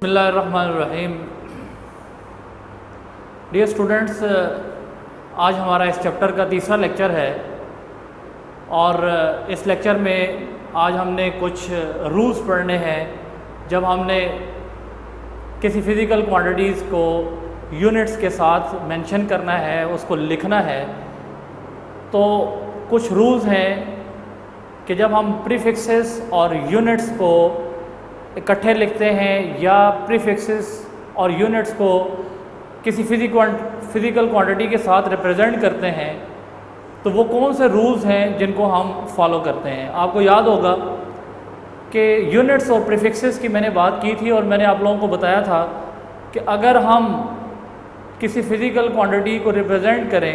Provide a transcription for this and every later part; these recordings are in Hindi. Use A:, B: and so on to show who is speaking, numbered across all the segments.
A: बिस्मिल्लाहिर्रहमानिर्रहीम। डियर स्टूडेंट्स, आज हमारा इस चैप्टर का तीसरा लेक्चर है और इस लेक्चर में आज हमने कुछ रूल्स पढ़ने हैं। जब हमने किसी फ़िज़िकल क्वांटिटीज़ को यूनिट्स के साथ मेंशन करना है, उसको लिखना है, तो कुछ रूल्स हैं कि जब हम प्रीफिक्सेस और यूनिट्स को इकट्ठे लिखते हैं या प्रीफिक्सेस और यूनिट्स को किसी फ़िज़िकल क्वांटिटी के साथ रिप्रेजेंट करते हैं, तो वो कौन से रूल्स हैं जिनको हम फॉलो करते हैं। आपको याद होगा कि यूनिट्स और प्रीफिक्सेस की मैंने बात की थी और मैंने आप लोगों को बताया था कि अगर हम किसी फ़िज़िकल क्वांटिटी को रिप्रेजेंट करें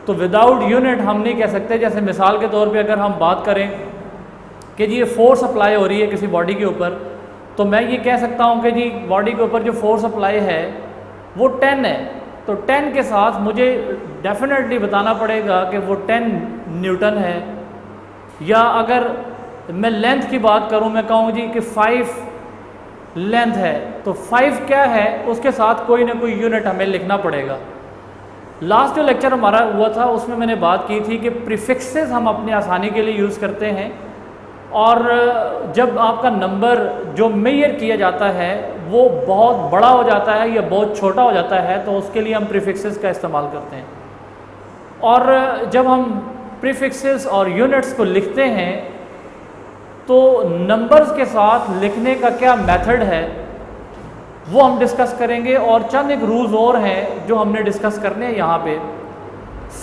A: तो विदाउट यूनिट हम नहीं कह सकते। जैसे मिसाल के तौर पे अगर हम बात करें कि जी ये फोर्स अप्लाई हो रही है किसी बॉडी के ऊपर, तो मैं ये कह सकता हूँ कि जी बॉडी के ऊपर जो फोर्स अप्लाई है वो 10 है, तो 10 के साथ मुझे डेफिनेटली बताना पड़ेगा कि वो 10 न्यूटन है। या अगर मैं लेंथ की बात करूँ, मैं कहूँ जी कि 5 लेंथ है, तो 5 क्या है उसके साथ कोई ना कोई यूनिट हमें लिखना पड़ेगा। लास्ट जो लेक्चर हमारा हुआ था उसमें मैंने बात की थी कि प्रीफिक्सेस हम अपनी आसानी के लिए यूज़ करते हैं, और जब आपका नंबर जो मेजर किया जाता है वो बहुत बड़ा हो जाता है या बहुत छोटा हो जाता है, तो उसके लिए हम प्रीफिक्सेस का इस्तेमाल करते हैं। और जब हम प्रीफिक्सेस और यूनिट्स को लिखते हैं तो नंबर्स के साथ लिखने का क्या मेथड है वो हम डिस्कस करेंगे, और चंद एक रूल्स और हैं जो हमने डिस्कस करने हैं यहाँ पे।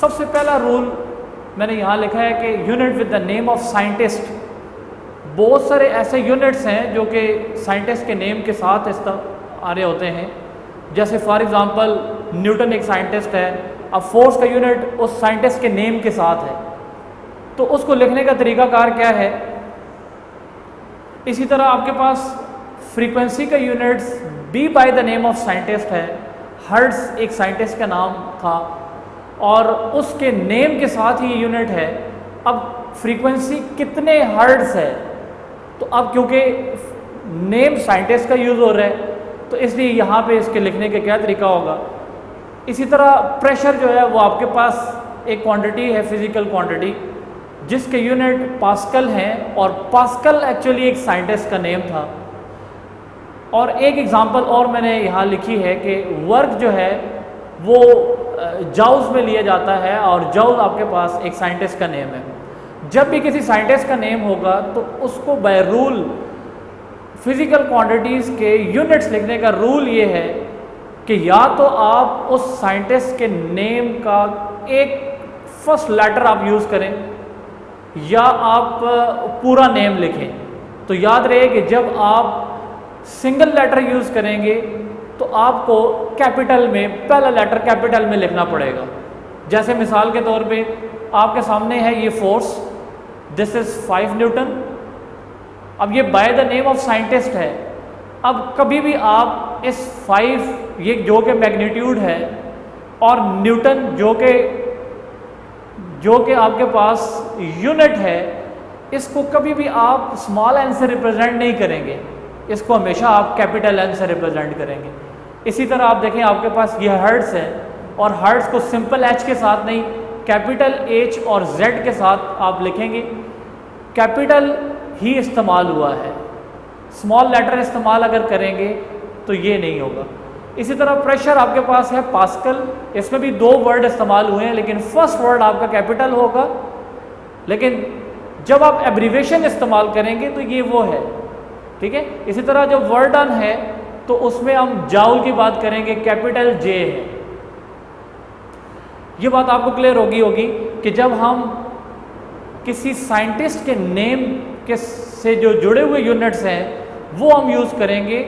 A: सबसे पहला रूल मैंने यहाँ लिखा है कि unit with the name of scientist. बहुत सारे ऐसे यूनिट्स हैं जो कि साइंटिस्ट के नेम के साथ आ रहे होते हैं। जैसे फॉर एग्ज़ाम्पल न्यूटन एक साइंटिस्ट है, अब फोर्स का यूनिट उस साइंटिस्ट के नेम के साथ है, तो उसको लिखने का तरीकाकार क्या है। इसी तरह आपके पास फ्रीक्वेंसी का units be by the name of scientist है। हर्ट्ज़ एक साइंटिस्ट का नाम था और उसके नेम के साथ ही यूनिट है। अब फ्रीक्वेंसी कितने हर्ट्ज़ है, तो अब क्योंकि नेम साइंटिस्ट का यूज़ हो रहा है तो इसलिए यहाँ पे इसके लिखने का क्या तरीका होगा। इसी तरह प्रेशर जो है वो आपके पास एक क्वांटिटी है, फिज़िकल क्वांटिटी, जिसके यूनिट पास्कल हैं, और पास्कल एक्चुअली एक साइंटिस्ट का नेम था। और एक एग्जांपल और मैंने यहाँ लिखी है कि वर्क जो है वो जाउल्स में लिया जाता है, और जाउल आपके पास एक साइंटिस्ट का नेम है। जब भी किसी साइंटिस्ट का नेम होगा तो उसको बाय रूल फिज़िकल क्वांटिटीज़ के यूनिट्स लिखने का रूल ये है कि या तो आप उस साइंटिस्ट के नेम का एक फर्स्ट लेटर आप यूज़ करें या आप पूरा नेम लिखें। तो याद रहे कि जब आप सिंगल लेटर यूज़ करेंगे तो आपको कैपिटल में पहला लेटर कैपिटल में लिखना पड़ेगा। जैसे मिसाल के तौर पे आपके सामने है ये फोर्स, दिस इज़ 5 न्यूटन। अब ये bye the name of scientist है। अब कभी भी आप इस 5 ये जो कि मैग्नीट्यूड है और न्यूटन जो कि आपके पास यूनिट है, इसको कभी भी आप स्मॉल एन से रिप्रेजेंट नहीं करेंगे, इसको हमेशा आप कैपिटल एन से रिप्रेजेंट करेंगे। इसी तरह आप देखें आपके पास ये हर्ट्ज़ है, और हर्ट्ज़ को सिंपल एच के साथ नहीं, कैपिटल एच और जेड के साथ आप लिखेंगे। कैपिटल ही इस्तेमाल हुआ है, स्मॉल लेटर इस्तेमाल अगर करेंगे तो ये नहीं होगा। इसी तरह प्रेशर आपके पास है पास्कल, इसमें भी 2 वर्ड इस्तेमाल हुए हैं, लेकिन फर्स्ट वर्ड आपका कैपिटल होगा, लेकिन जब आप एब्रीवेशन इस्तेमाल करेंगे तो ये वो है, ठीक है। इसी तरह जो वर्ड डन है तो उसमें हम जाउल की बात करेंगे, कैपिटल जे है। ये बात आपको क्लियर होगी कि जब हम किसी साइंटिस्ट के नेम के से जो जुड़े हुए यूनिट्स हैं वो हम यूज़ करेंगे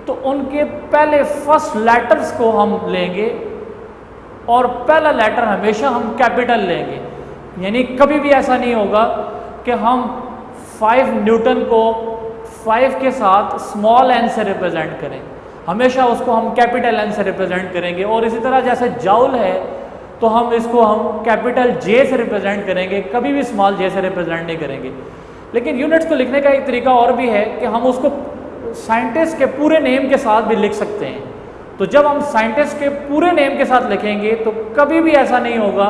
A: तो उनके पहले फर्स्ट लेटर्स को हम लेंगे, और पहला लेटर हमेशा हम कैपिटल लेंगे। यानी कभी भी ऐसा नहीं होगा कि हम 5 न्यूटन को 5 के साथ स्मॉल एन से रिप्रेजेंट करें, हमेशा उसको हम कैपिटल एन से रिप्रेजेंट करेंगे। और इसी तरह जैसे जाउल है तो हम इसको हम कैपिटल जे से रिप्रेजेंट करेंगे, कभी भी स्मॉल जे से रिप्रेजेंट नहीं करेंगे। लेकिन यूनिट्स को लिखने का एक तरीका और भी है कि हम उसको साइंटिस्ट के पूरे नेम के साथ भी लिख सकते हैं। तो जब हम साइंटिस्ट के पूरे नेम के साथ लिखेंगे तो कभी भी ऐसा नहीं होगा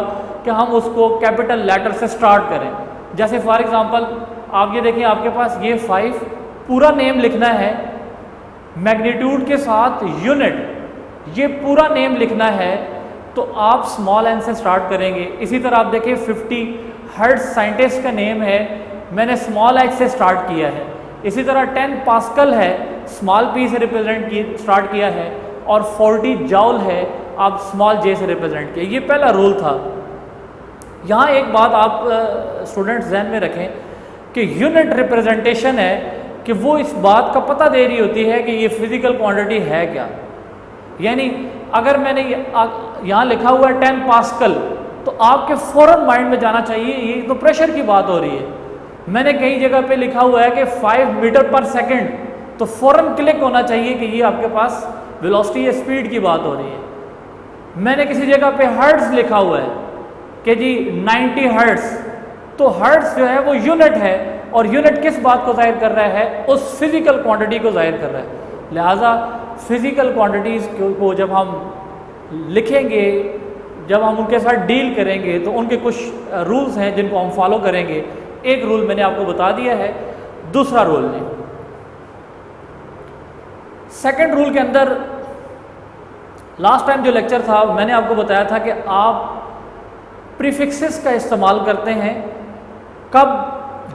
A: कि हम उसको कैपिटल लेटर से स्टार्ट करें। जैसे फॉर एग्जांपल आप ये देखिए, आपके पास ये 5 पूरा नेम लिखना है, मैग्नीट्यूड के साथ यूनिट, ये पूरा नेम लिखना है, तो आप स्मॉल एन से स्टार्ट करेंगे। इसी तरह आप देखिए 50 हर्ट्ज साइंटिस्ट का नेम है, मैंने स्मॉल एच से स्टार्ट किया है। इसी तरह 10 पास्कल है, स्मॉल पी से स्टार्ट किया है, और 40 जाउल है, आप स्मॉल जे से रिप्रेजेंट किया। ये पहला रूल था। यहाँ एक बात आप स्टूडेंट्स ध्यान में रखें कि यूनिट रिप्रेजेंटेशन है कि वो इस बात का पता दे रही होती है कि ये फिजिकल क्वांटिटी है क्या। यानी अगर मैंने यहाँ लिखा हुआ है 10 पास्कल, तो आपके फ़ौरन माइंड में जाना चाहिए ये तो प्रेशर की बात हो रही है। मैंने कई जगह पे लिखा हुआ है कि 5 मीटर पर सेकंड, तो फ़ौरन क्लिक होना चाहिए कि ये आपके पास वेलोसिटी या स्पीड की बात हो रही है। मैंने किसी जगह पे हर्ट्ज लिखा हुआ है कि जी 90 हर्ट्ज, तो हर्ट्ज जो है वो यूनिट है, और यूनिट किस बात को जाहिर कर रहा है, उस फिजिकल क्वांटिटी को जाहिर कर रहा है। लिहाजा फिजिकल क्वांटिटीज़ को जब हम लिखेंगे, जब हम उनके साथ डील करेंगे, तो उनके कुछ रूल्स हैं जिनको हम फॉलो करेंगे। एक रूल मैंने आपको बता दिया है, दूसरा रूल नहीं। सेकंड रूल के अंदर लास्ट टाइम जो लेक्चर था मैंने आपको बताया था कि आप प्रीफिक्सेस का इस्तेमाल करते हैं कब,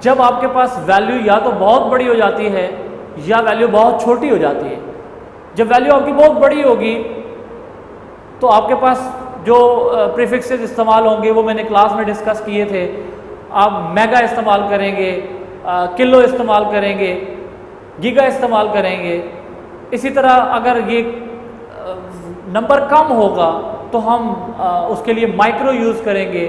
A: जब आपके पास वैल्यू या तो बहुत बड़ी हो जाती है या वैल्यू बहुत छोटी हो जाती है। जब वैल्यू आपकी बहुत बड़ी होगी तो आपके पास जो प्रीफिक्सेस इस्तेमाल होंगे वो मैंने क्लास में डिस्कस किए थे। आप मेगा इस्तेमाल करेंगे, किलो इस्तेमाल करेंगे, गीगा इस्तेमाल करेंगे। इसी तरह अगर ये नंबर कम होगा तो हम उसके लिए माइक्रो यूज़ करेंगे,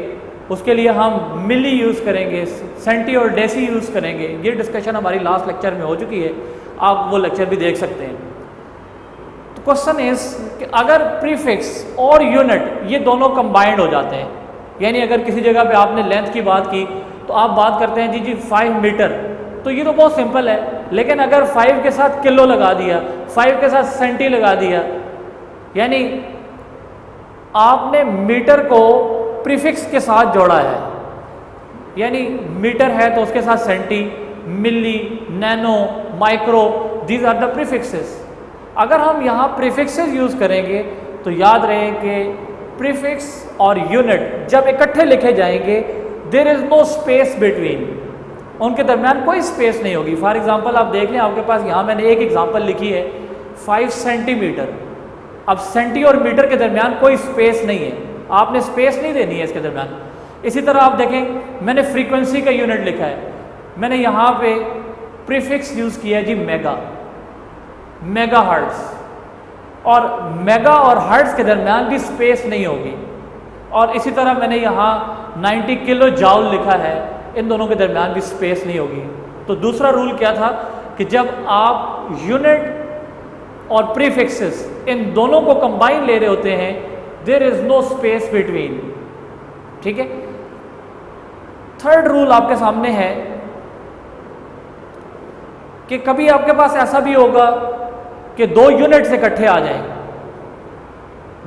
A: उसके लिए हम मिली यूज़ करेंगे, सेंटी और डेसी यूज़ करेंगे। ये डिस्कशन हमारी लास्ट लेक्चर में हो चुकी है, आप वो लेक्चर भी देख सकते हैं। तो क्वेश्चन इज कि अगर प्रीफिक्स और यूनिट ये दोनों कंबाइंड हो जाते हैं, यानी अगर किसी जगह पे आपने लेंथ की बात की तो आप बात करते हैं जी 5 मीटर, तो ये तो बहुत सिंपल है। लेकिन अगर 5 के साथ किलो लगा दिया, 5 के साथ सेंटी लगा दिया, यानी आपने मीटर को प्रीफिक्स के साथ जोड़ा है, यानी मीटर है तो उसके साथ centi, milli, nano, micro, these are the prefixes. अगर हम यहाँ प्रीफिक्सेस यूज़ करेंगे तो याद रहे कि प्रीफिक्स और यूनिट जब इकट्ठे लिखे जाएंगे there is no space between, उनके दरमियान कोई स्पेस नहीं होगी। फॉर एग्जांपल आप देख लें, आपके पास यहाँ मैंने एक एग्जांपल लिखी है 5 सेंटीमीटर। अब सेंटी और मीटर के दरमियान कोई स्पेस नहीं है, आपने स्पेस नहीं देनी है इसके दरमियान। इसी तरह आप देखें मैंने फ्रीक्वेंसी का यूनिट लिखा है, मैंने यहाँ पे प्रीफिक्स यूज़ किया है जी मेगा, मेगा हर्ट्ज, और मेगा और हर्ट्ज के दरमियान भी स्पेस नहीं होगी। और इसी तरह मैंने यहाँ 90 किलो जाउल लिखा है, इन दोनों के दरमियान भी स्पेस नहीं होगी। तो दूसरा रूल क्या था कि जब आप यूनिट और प्रीफिक्सेस इन दोनों को कंबाइन ले रहे होते हैं there is no space between. ठीक है। थर्ड रूल आपके सामने है कि कभी आपके पास ऐसा भी होगा कि 2 यूनिट्स इकट्ठे आ जाएं।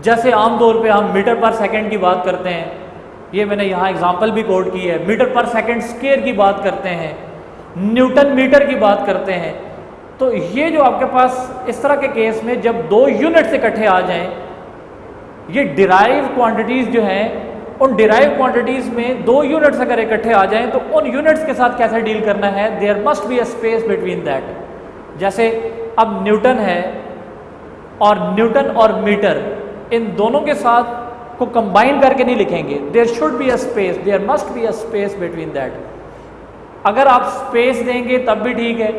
A: जैसे आमतौर पे हम मीटर पर सेकंड की बात करते हैं, ये मैंने यहाँ एग्जांपल भी कोट की है, मीटर पर सेकंड स्क्वायर की बात करते हैं, न्यूटन मीटर की बात करते हैं। तो ये जो आपके पास इस तरह के केस में जब 2 यूनिट्स इकट्ठे आ जाएं, ये डिराइव क्वांटिटीज़ जो हैं, उन डिराइव क्वांटिटीज़ में 2 यूनिट्स अगर इकट्ठे आ जाएं तो उन यूनिट्स के साथ कैसे डील करना है, there must be a space between that. जैसे अब न्यूटन है और न्यूटन और मीटर, इन दोनों के साथ को कंबाइन करके नहीं लिखेंगे, there should be a space, there must be a space between that. अगर आप स्पेस देंगे तब भी ठीक है,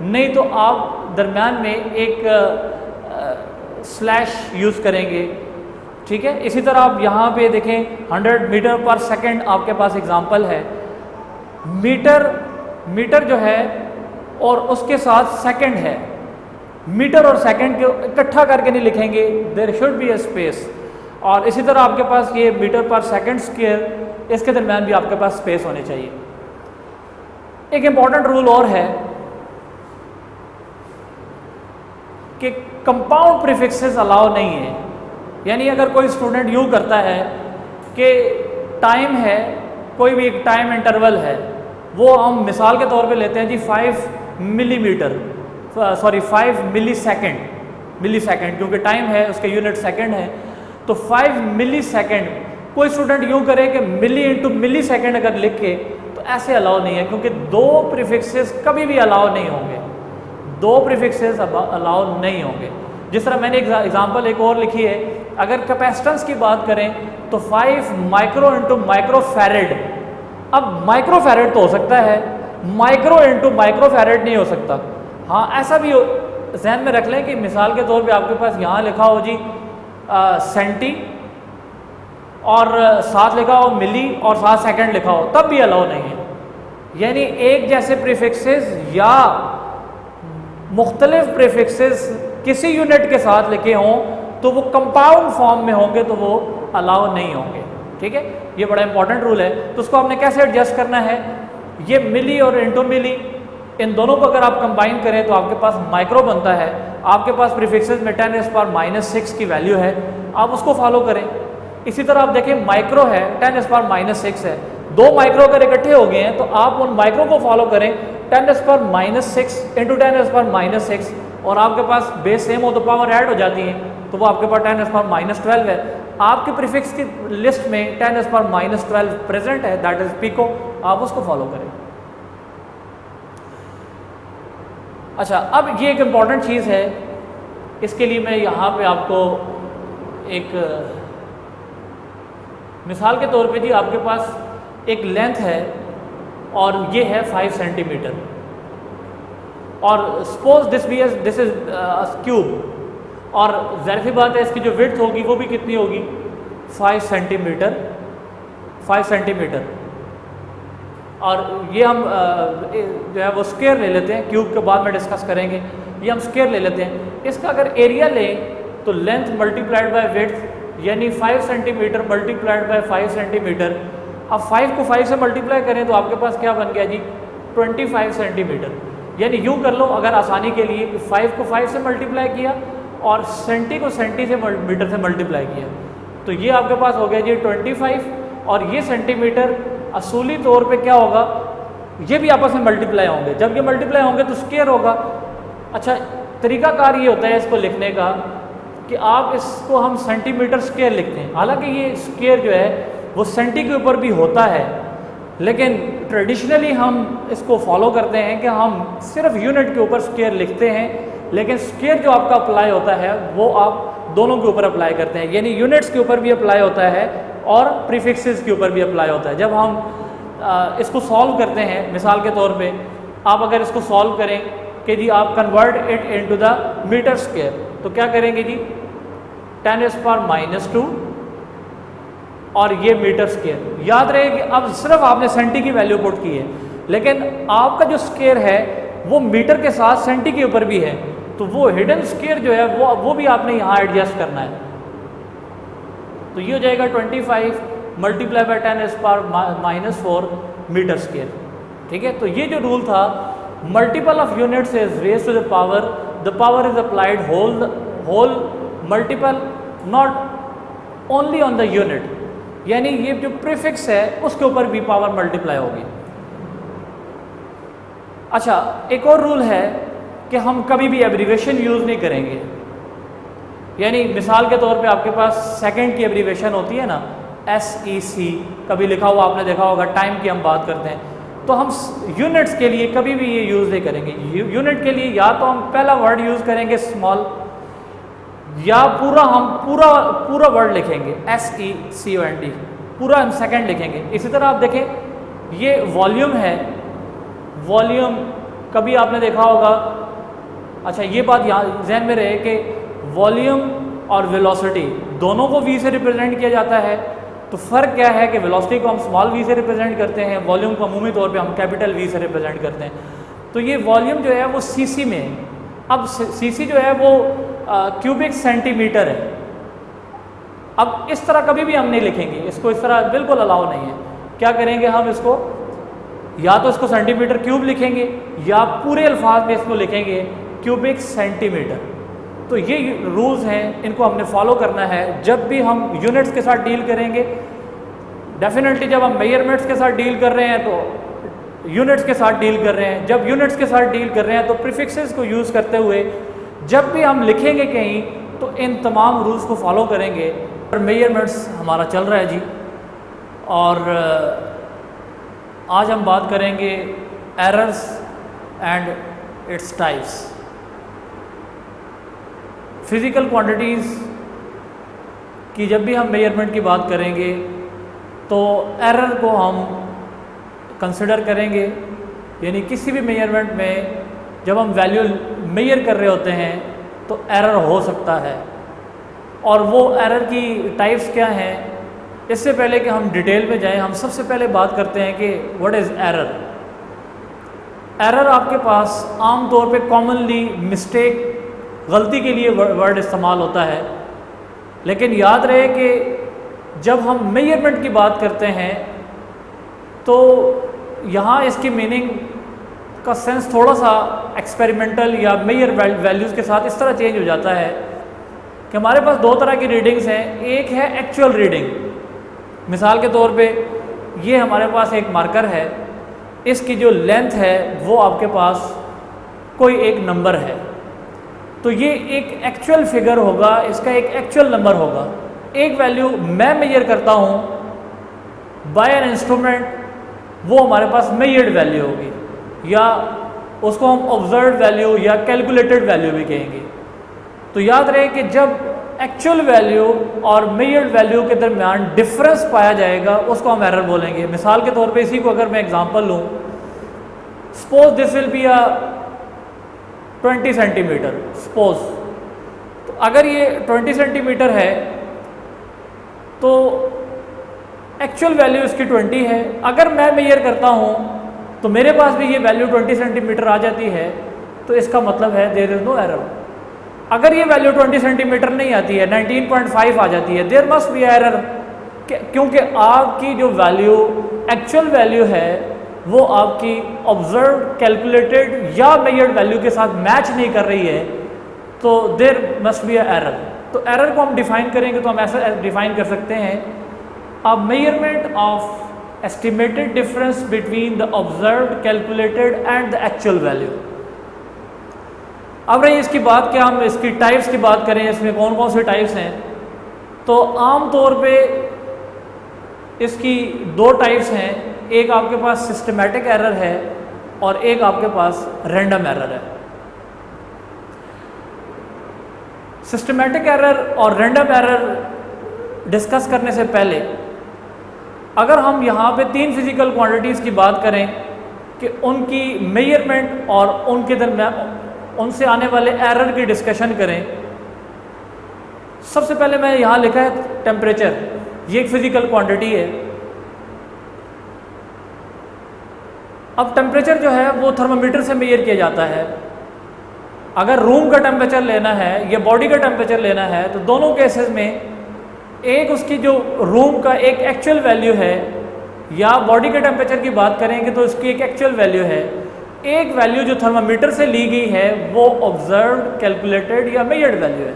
A: नहीं तो आप दरमियान में एक स्लैश यूज़ करेंगे। ठीक है। इसी तरह आप यहाँ पे देखें 100 मीटर पर सेकंड आपके पास एग्जांपल है, मीटर जो है और उसके साथ सेकंड है, मीटर और सेकंड को इकट्ठा करके नहीं लिखेंगे, there should be a space. और इसी तरह आपके पास ये मीटर पर सेकंड स्क्वायर, इसके दरमियान भी आपके पास स्पेस होनी चाहिए। एक इम्पॉर्टेंट रूल और है कंपाउंड प्रीफिक्सेस अलाउ नहीं है। यानी अगर कोई स्टूडेंट यूँ करता है कि टाइम है, कोई भी एक टाइम इंटरवल है, वो हम मिसाल के तौर पे लेते हैं जी 5 मिलीमीटर, सॉरी 5 मिलीसेकंड, क्योंकि टाइम है उसके यूनिट सेकंड है, तो 5 मिलीसेकंड कोई स्टूडेंट यूँ करे कि मिली इंटू मिली सेकेंड अगर लिखे तो ऐसे अलाउ नहीं है, क्योंकि दो प्रीफिक्सेस कभी भी अलाउ नहीं होंगे, दो प्रीफिक्सेस अलाउ नहीं होंगे। जिस तरह मैंने एग्जांपल एक और लिखी है, अगर कैपेसिटेंस की बात करें तो 5 माइक्रो इंटू माइक्रो फैरेड। अब माइक्रो फैरेड तो हो सकता है, माइक्रो इंटू माइक्रो फैरेड नहीं हो सकता। हाँ, ऐसा भी जहन में रख लें कि मिसाल के तौर पे आपके पास यहाँ लिखा हो जी सेंटी और साथ लिखा हो मिली और साथ सेकंड लिखा हो, तब भी अलाउ नहीं है। यानी एक जैसे प्रीफिक्सेस या मुख्तलिफ प्रीफिक्सेस किसी यूनिट के साथ लिखे हों तो वो कंपाउंड फॉर्म में होंगे तो वो अलाउ नहीं होंगे। ठीक है, ये बड़ा इंपॉर्टेंट रूल है। तो उसको आपने कैसे एडजस्ट करना है, ये मिली और इंटू मिली, इन दोनों को अगर आप कंबाइन करें तो आपके पास माइक्रो बनता है। आपके पास प्रीफिक्सेस में 10⁻⁻6 की वैल्यू है, आप उसको फॉलो करें। इसी तरह आप देखें माइक्रो है 10⁻⁻6 है, दो माइक्रो अगर इकट्ठे हो गए हैं तो आप उन माइक्रो को फॉलो करें 10⁻6 इंटू 10⁻6 और आपके पास बेस सेम हो तो पावर ऐड हो जाती है, तो वो आपके पास 10⁻12 है। आपके प्रीफिक्स की लिस्ट में 10⁻12 प्रेजेंट है, दैट इज पिको, आप उसको फॉलो करें। अच्छा, अब ये एक इम्पॉर्टेंट चीज़ है, इसके लिए मैं यहाँ पे आपको एक मिसाल के तौर पे जी आपके पास एक लेंथ है और ये है 5 सेंटीमीटर, और सपोज दिस इज क्यूब, और ज़ाहिर सी बात है इसकी जो विड्थ होगी वो भी कितनी होगी 5 सेंटीमीटर, 5 सेंटीमीटर। और ये हम जो है वो स्क्वायर ले लेते हैं, क्यूब के बाद में डिस्कस करेंगे, ये हम स्क्वायर ले लेते हैं। इसका अगर एरिया लें तो लेंथ मल्टीप्लाइड बाय विड्थ, यानी 5 सेंटीमीटर मल्टीप्लाइड बाय 5 सेंटीमीटर। अब 5 को 5 से मल्टीप्लाई करें तो आपके पास क्या बन गया जी 25 सेंटीमीटर। यानी यूँ कर लो अगर आसानी के लिए, 5 को 5 से मल्टीप्लाई किया और सेंटी को सेंटी से मीटर से मल्टीप्लाई किया, तो ये आपके पास हो गया जी 25, और ये सेंटीमीटर असूली तौर पे क्या होगा, ये भी आपस में मल्टीप्लाई होंगे। जब ये मल्टीप्लाई होंगे तो स्क्वायर होगा। अच्छा, तरीकाकार ये होता है इसको लिखने का कि आप इसको हम सेंटीमीटर स्क्वायर लिखते हैं। हालांकि ये स्क्वायर जो है वो सेंटी के ऊपर भी होता है, लेकिन ट्रेडिशनली हम इसको फॉलो करते हैं कि हम सिर्फ यूनिट के ऊपर स्क्वायर लिखते हैं, लेकिन स्क्वायर जो आपका अप्लाई होता है वो आप दोनों के ऊपर अप्लाई करते हैं, यानी यूनिट्स के ऊपर भी अप्लाई होता है और प्रीफिक्सेस के ऊपर भी अप्लाई होता है। जब हम इसको सॉल्व करते हैं, मिसाल के तौर पे आप अगर इसको सॉल्व करें कि जी आप convert it into the metre square, तो क्या करेंगे जी 10⁻² और ये मीटर स्क्वायर। याद रहे कि अब सिर्फ आपने सेंटी की वैल्यू पुट की है, लेकिन आपका जो स्क्वायर है वो मीटर के साथ सेंटी के ऊपर भी है, तो वो हिडन स्क्वायर जो है वो भी आपने यहाँ एडजस्ट करना है। तो ये हो जाएगा 25 मल्टीप्लाई बाय 10⁻⁻4 मीटर स्क्वायर। ठीक है, तो ये जो रूल था, multiple of units is raise to the power is applied whole multiple, not only on the unit, यानी ये जो प्रीफिक्स है उसके ऊपर भी पावर मल्टीप्लाई होगी। अच्छा, एक और रूल है कि हम कभी भी एब्रीवेशन यूज़ नहीं करेंगे। यानी मिसाल के तौर पे आपके पास सेकंड की एब्रीवेशन होती है ना, SEC, कभी लिखा हुआ आपने देखा होगा, टाइम की हम बात करते हैं, तो हम यूनिट्स के लिए कभी भी ये यूज़ नहीं करेंगे। यूनिट के लिए या तो हम पहला वर्ड यूज़ करेंगे स्मॉल, या पूरा वर्ड लिखेंगे SECOND, पूरा हम सेकंड लिखेंगे। इसी तरह आप देखें ये वॉल्यूम है, वॉल्यूम कभी आपने देखा होगा। अच्छा, ये बात यहाँ जहन में रहे कि वॉल्यूम और वेलोसिटी दोनों को V से रिप्रेजेंट किया जाता है, तो फ़र्क क्या है कि वेलोसिटी को हम स्मॉल v से रिप्रेजेंट करते हैं, वॉल्यूम को अमूमी तौर पे हम कैपिटल V से रिप्रेजेंट करते हैं। तो ये वॉल्यूम जो है वो cc में है। अब cc जो है वो क्यूबिक सेंटीमीटर है। अब इस तरह कभी भी हम नहीं लिखेंगे, इसको इस तरह बिल्कुल अलाउ नहीं है। क्या करेंगे हम इसको, या तो इसको सेंटीमीटर क्यूब लिखेंगे या पूरे अल्फाज में इसको लिखेंगे क्यूबिक सेंटीमीटर। तो ये रूल्स हैं, इनको हमने फॉलो करना है जब भी हम यूनिट्स के साथ डील करेंगे। डेफिनेटली जब हम मेजरमेंट्स के साथ डील कर रहे हैं तो यूनिट्स के साथ डील कर रहे हैं, जब यूनिट्स के साथ डील कर रहे हैं तो प्रीफिक्सेस को यूज़ करते हुए जब भी हम लिखेंगे कहीं तो इन तमाम रूल्स को फॉलो करेंगे। और मेजरमेंट्स हमारा चल रहा है जी, और आज हम बात करेंगे errors and its types. Physical quantities की जब भी हम मेजरमेंट की बात करेंगे तो एरर को हम कंसिडर करेंगे, यानी किसी भी मेजरमेंट में जब हम वैल्यू मेजर कर रहे होते हैं तो एरर हो सकता है। और वो एरर की टाइप्स क्या हैं, इससे पहले कि हम डिटेल में जाएं, हम सबसे पहले बात करते हैं कि व्हाट इज़ एरर। एरर आपके पास आम तौर पे कॉमनली मिस्टेक, गलती के लिए वर्ड इस्तेमाल होता है, लेकिन याद रहे कि जब हम मेजरमेंट की बात करते हैं तो यहाँ इसकी मीनिंग का सेंस थोड़ा सा एक्सपेरिमेंटल या मेजर वैल्यूज़ के साथ इस तरह चेंज हो जाता है कि हमारे पास दो तरह की रीडिंग्स हैं। एक है एक्चुअल रीडिंग, मिसाल के तौर पे ये हमारे पास एक मार्कर है, इसकी जो लेंथ है वो आपके पास कोई एक नंबर है, तो ये एक एक्चुअल फिगर होगा, इसका एक एक्चुअल नंबर होगा। एक वैल्यू मैं मेजर करता हूँ बाय एन इंस्ट्रूमेंट, वो हमारे पास मेजर्ड वैल्यू होगी, या उसको हम ऑब्जर्व्ड वैल्यू या कैलकुलेटेड वैल्यू भी कहेंगे। तो याद रहे कि जब एक्चुअल वैल्यू और मेजर्ड वैल्यू के दरमियान डिफरेंस पाया जाएगा उसको हम एरर बोलेंगे। मिसाल के तौर पे इसी को अगर मैं एग्जांपल लूँ, suppose this will be a 20 centimetre, suppose, तो अगर ये 20 सेंटीमीटर है तो एक्चुअल वैल्यू इसकी 20 है। अगर मैं मेजर करता हूँ तो मेरे पास भी ये वैल्यू 20 सेंटीमीटर आ जाती है, तो इसका मतलब है देयर इज़ नो एरर। अगर ये वैल्यू 20 सेंटीमीटर नहीं आती है, 19.5 आ जाती है, देयर मस्ट बी एरर, क्योंकि आपकी जो वैल्यू एक्चुअल वैल्यू है वो आपकी ऑब्जर्व, कैलकुलेटेड या मेजर्ड वैल्यू के साथ मैच नहीं कर रही है, तो देयर मस्ट बी एरर। तो एरर को हम डिफाइन करेंगे तो हम ऐसा डिफाइन कर सकते हैं, अ measurement of estimated difference between the observed, calculated and the actual value. अब रही इसकी बात कि हम इसकी टाइप्स की बात करें, इसमें कौन कौन से टाइप्स हैं, तो आम तौर पे इसकी दो टाइप्स हैं, एक आपके पास सिस्टमैटिक एरर है और एक आपके पास रैंडम एरर है। सिस्टमैटिक एरर और रैंडम एरर डिस्कस करने से पहले अगर हम यहाँ पे तीन फिजिकल क्वांटिटीज़ की बात करें कि उनकी मेजरमेंट और उनके दरमियान उनसे आने वाले एरर की डिस्कशन करें, सबसे पहले मैं यहाँ लिखा है टेम्परेचर, ये एक फिजिकल क्वांटिटी है। अब टेम्परेचर जो है वो थर्मामीटर से मेजर किया जाता है। अगर रूम का टेम्परेचर लेना है या बॉडी का टेम्परेचर लेना है तो दोनों केसेस में एक उसकी जो रूम का एक एक्चुअल वैल्यू है, या बॉडी के टेम्परेचर की बात करेंगे तो उसकी एक एक्चुअल वैल्यू है, एक वैल्यू जो थर्मामीटर से ली गई है वो ऑब्जर्व्ड, कैलकुलेटेड या मेजर्ड वैल्यू है।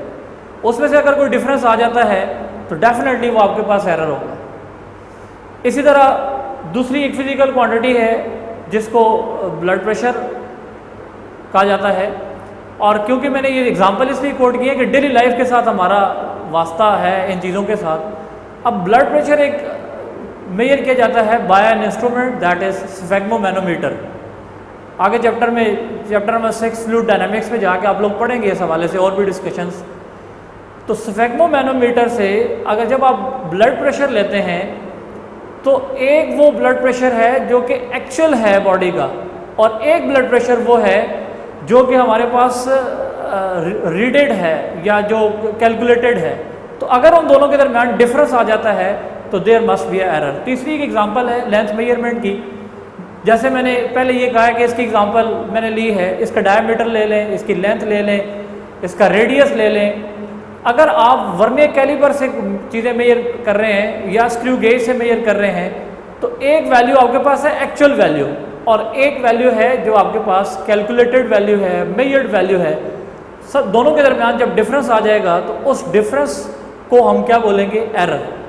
A: उसमें से अगर कोई डिफरेंस आ जाता है तो डेफिनेटली वो आपके पास एरर होगा। इसी तरह दूसरी एक फिजिकल क्वांटिटी है जिसको ब्लड प्रेशर कहा जाता है, और क्योंकि मैंने ये एग्जांपल इसलिए कोट किया कि डेली लाइफ के साथ हमारा वास्ता है इन चीज़ों के साथ। अब ब्लड प्रेशर एक मेजर किया जाता है by an instrument that is sphygmomanometer. आगे चैप्टर नंबर 6 फ्लूइड डायनामिक्स में जाके आप लोग पढ़ेंगे इस हवाले से और भी डिस्कशंस। तो स्फेग्मोमैनोमीटर से अगर जब आप ब्लड प्रेशर लेते हैं तो एक वो ब्लड प्रेशर है जो कि एक्चुअल है बॉडी का, और एक ब्लड प्रेशर वो है जो कि हमारे पास रीडेड है या जो कैलकुलेटेड है। तो अगर उन दोनों के दरमियान डिफरेंस आ जाता है तो देयर मस्ट बी एरर। तीसरी एक एग्जांपल है लेंथ मेजरमेंट की। जैसे मैंने पहले ये कहा है कि इसकी एग्जांपल मैंने ली है, इसका डायमीटर ले लें, इसकी लेंथ ले लें, इसका रेडियस ले लें। अगर आप वर्नियर कैलिपर से चीज़ें मेजर कर रहे हैं या स्क्रू गेज से मेजर कर रहे हैं तो एक वैल्यू आपके पास है एक्चुअल वैल्यू, और एक वैल्यू है जो आपके पास कैलकुलेटेड वैल्यू है, मेजर्ड वैल्यू है। सब दोनों के दरमियान जब डिफरेंस आ जाएगा तो उस डिफरेंस को हम क्या बोलेंगे, एरर।